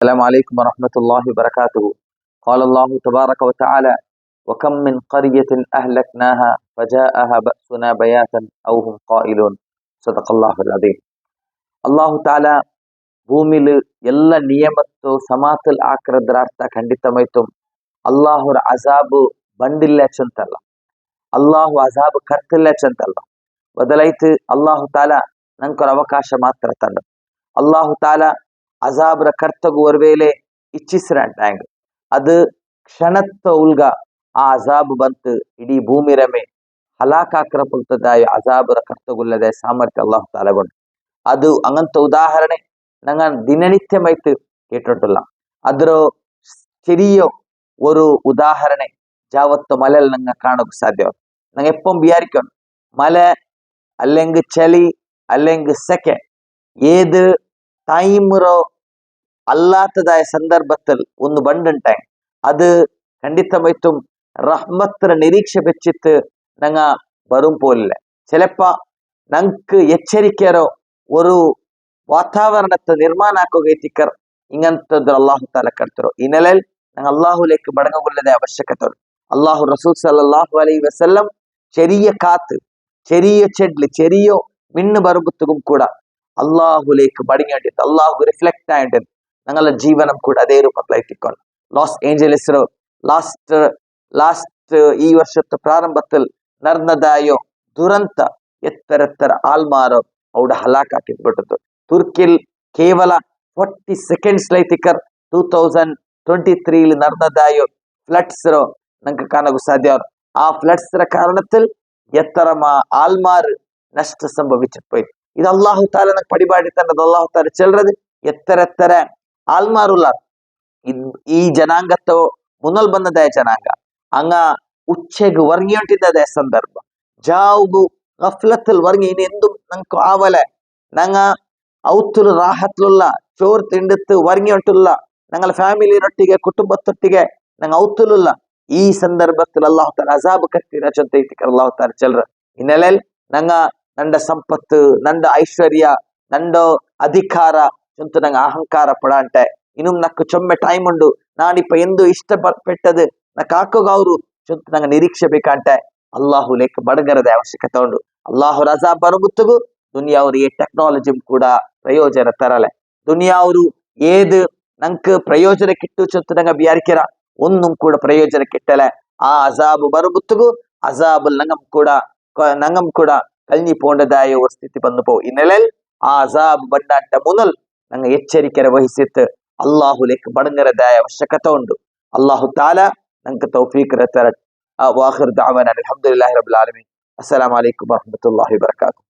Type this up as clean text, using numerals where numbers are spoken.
السلام عليكم ورحمة الله وبركاته. قال الله تبارك وتعالى: وكم من قرية أهلكناها فجاءها بأسنا بياتا أو هم قائلون. صدق الله العظيم. ಅಲ್ಲಾಹು ತಾಲಾ ಭೂಮಿಲಿ ಎಲ್ಲ ನಿಯಮತ್ತು ಸಮಾತಲ್ ಆಕ್ರದ್ರ ಅರ್ಥ ಖಂಡಿತಮೈತು ಅಲ್ಲಾಹುರ ಅಜಾಬು ಬಂಡಿಲ್ಲ ಚಂತಲ್ಲ, ಅಲ್ಲಾಹು ಅಜಾಬು ಕರ್ತಿಲ್ಲ ಚಂತಲ್ಲ. ಬದಲೈತು ಅಲ್ಲಾಹು ತಾಲಾ ನಂಕೊರ ಅವಕಾಶ ಮಾತ್ರ ತಂಡ. ಅಲ್ಲಾಹು ತಾಲಾ ಅಜಾಬ್ರ ಕರ್ತಗು ಒರ್ವೇಲೆ ಇಚ್ಛಿಸ್ರಂಟಾಂಗ್ ಅದು ಕ್ಷಣತ್ತ ಉಲ್ಗ ಆ ಅಜಾಬ್ ಬಂತು ಇಡೀ ಭೂಮಿ ರಮೆ ಹಲಾಕಾಕ್ರ ಪುಲ್ತದಾಯ ಅಜಾಬ್ರ ಕರ್ತಗುಲ್ಲದ ಸಾಮರ್ಥ್ಯ ಅಲ್ಲಾಹು ತಾಲಗೊಂಡು ಅದು ಅಂಗಂತ ಉದಾಹರಣೆ ನಂಗ ದಿನನಿತ್ಯಮೈತು ಕೇಟೊಟ್ಟಲ್ಲ. ಅದರ ചെറിയ ഒരു ഉദാഹരണ ജാവത്ത് മലയിൽ നിങ്ങൾ കാണുക സാധ്യമാണ്. നിങ്ങൾ എപ്പം വിചാരിക്കണം മല അല്ലെങ്കിൽ ചളി അല്ലെങ്കിൽ സെക്കെ ഏത് ടൈമറോ അല്ലാത്തതായ സന്ദർഭത്തിൽ ഒന്ന് ബണ്ടുണ്ടായി അത് ಖಂಡಿತಮೈತು റഹ്മತ್ರ നിരീക്ഷ വെച്ചിട്ട് ഞങ്ങ വരും പോലില്ല. ചിലപ്പോ ഞങ്ങൾക്ക് എച്ചരിക്കരോ ഒരു ವಾತಾವರಣத்தை ನಿರ್ಮಾಣ ಆಕೋಗೈತಿಕರ್ ಹಿಂಗಂತದ್ರ ಅಲ್ಲಾಹು ತಾಲ ಕರ್ತಿರೋ ಈ ನೆಲೆಯಲ್ಲಿ ನಂಗೆ ಅಲ್ಲಾಹುലേക്ക് മടങ്ങുകൊള്ളದೇ ಅವಶ್ಯಕತೆ. അള്ളാഹു റസൂൽ സല്ലല്ലാഹു അലൈഹി വസല്ലം ചെറിയ കാത്ത് ചെറിയ ചെಡ್ಲಿ ചെറിയ മിന്നു ബറുബത്തും കൂടെ അള്ളാഹുലേക്ക് മടങ്ങിയിട്ട് അള്ളാഹു റിഫ്ಲೆಕ್ಟ್ ആയിട്ട് ഞങ്ങളുടെ ജീവനം കൂടെ അതേ രൂപത്തിലായിട്ടിക്കൊണ്ട് ಲಾಸ್ ಏಂಜಲೀಸ್ ಲಾಸ್ಟ್ ಈ ವರ್ಷದ ಪ್ರಾರಂಭത്തിൽ നടന്നതായോ ದುರಂತ ಎತ್ತರ ಆಲ್ಮಾರೋ അവിടെ ഹലാക്കാക്കിപ്പെട്ടത്. തുർക്കിയിൽ കേവല 40 സെക്കൻഡ്സ് ലൈತಿക്കർ 2023 നടന്നതായോ ഫ്ലഡ്സ് നമുക്ക് കാണാൻ സാധ്യ. ആ ഫ്ലഡ്സ് കാരണത്തിൽ എത്ര ആൽമാർ നഷ്ട സംഭവിച്ചു പോയി. ഇത് അള്ളാഹു താല നമുക്ക് പടിപാടി തന്നത്. അള്ളാഹു താല ചെല്ലുന്നത് എത്ര ആൽമാറുള്ള ഈ ജനാംഗത്തോ മുന്നൽ ಬಂದದಾಯ ಜನಾಂಗ ಅಂಗ ಉಚ್ಚೆಗೆ ವರ್ಗಿಯೊಂಟಿದ್ದದ ಸಂದರ್ಭ ಜಾವುಗು ಗಫ್ಲತ್ತಲ್ ವರ್ಗಿ ಇನ್ನೆಂದು ನಂಗೆ ಆವಲೆ ನಂಗ ಔತ್ತುಲು ರಾಹತ್ಲುಲ್ಲ ಚೋರ್ ತಿಂಡಿತ್ತು ವರ್ಗಿ ಹೊಂಟುಲ್ಲ ഞങ്ങളെ ഫാമിലിയൊಟ್ಟಿಗೆ ಕುಟುಂಬತ್ತೊಟ್ಟಿಗೆ ನಂಗೆ ಔತ್ತುಲುಲ್ಲ. ಈ ಸಂದರ್ಭത്തിൽ ಅಲ್ಲಾಹು ತಾಲ ಅಜಾಬ್ ಕಟ್ಟಿರ ಚೊಂತೈತಿ ಅಲ್ಲಾಹು ತಾಲ ಚೆಲ್ರ ಈ ನೆಲೆಯಲ್ಲಿ ನಂಗ ನಂಡ ಸಂಪತ್ತು ನಂಡ ಐಶ್ವರ್ಯ ನಂಡ ಅಧಿಕಾರ ಚೊಂತು ನಂಗೆ ಅಹಂಕಾರ ಪಡಾಂಟೆ ಇನ್ನು ನಕ್ಕು ಚೊಮ್ಮೆ ಟೈಮ್ ಉಂಡು ನಾನಿಪ್ಪ ಎಂದು ಇಷ್ಟಪಟ್ಟದು ನಕ್ ಹಾಕೋಗ ಅವರು ಚೊಂತು ನಂಗೆ ನಿರೀಕ್ಷೆ ಬೇಕಂಟೆ ಅಲ್ಲಾಹು ಲೇಖ ಬಡಗರದ ಅವಶ್ಯಕತೆ ಉಂಡು. ಅಲ್ಲಾಹು ರಜಾ ಬರುಗುತ್ತಗೂ ದುನಿಯಾವ್ರು ಏ ಟೆಕ್ನಾಲಜಿ ಕೂಡ ಪ್ರಯೋಜನ ತರಲೆ. ದುನಿಯಾವ್ರು ಏದು ನಂಗೆ ಪ್ರಯೋಜನ ಕಿಟ್ಟು ಚೊತ್ತು ನಂಗೆ ಬಿಯಾರಿಕೆರ ഒന്നും ಕೂಡ ಪ್ರಯೋಜನ ಕಿಟ್ಟಲೆ. ಆ ಅಜಾಬ್ ಬರುಗುತ್ತಗೂ ಅಜಾಬಲ್ ನಂಗಂ ಕೂಡ ಕಲ್ನಿ ಪೋಂಡದಾಯ ഒരു ಸ್ಥಿತಿ ಬಂದು ಪೋ. ಈ ನೆಲೆಯಲ್ಲಿ ಆ ಅಜಾಬ್ ಬಂಡಾಟ ಮುನಲ್ ನಂಗೆ ಎಚ್ಚರಿಕೆ ವಹಿಸಿತ್ತು ಅಲ್ಲಾಹುലേക്ക് ಬಡಂಗರದಾಯ ಅವಶ್ಯಕತೆ ಉಂಡು. ಅಲ್ಲಾಹು ತಾಲ ನಂಗೆ ತೌಫೀಕ್ ರತರ. ವಾಖಿರ್ ದಅವಾನಾ ಅಲ್ಹಮ್ದುಲಿಲ್ಲಾಹಿ ರಬ್ಬಿಲ್ ಆಲಮೀನ್. ಅಸ್ಸಲಾಮು ಅಲೈಕುಂ ವರಹ್ಮತುಲ್ಲಾಹಿ ವಬರಕಾತುಹು.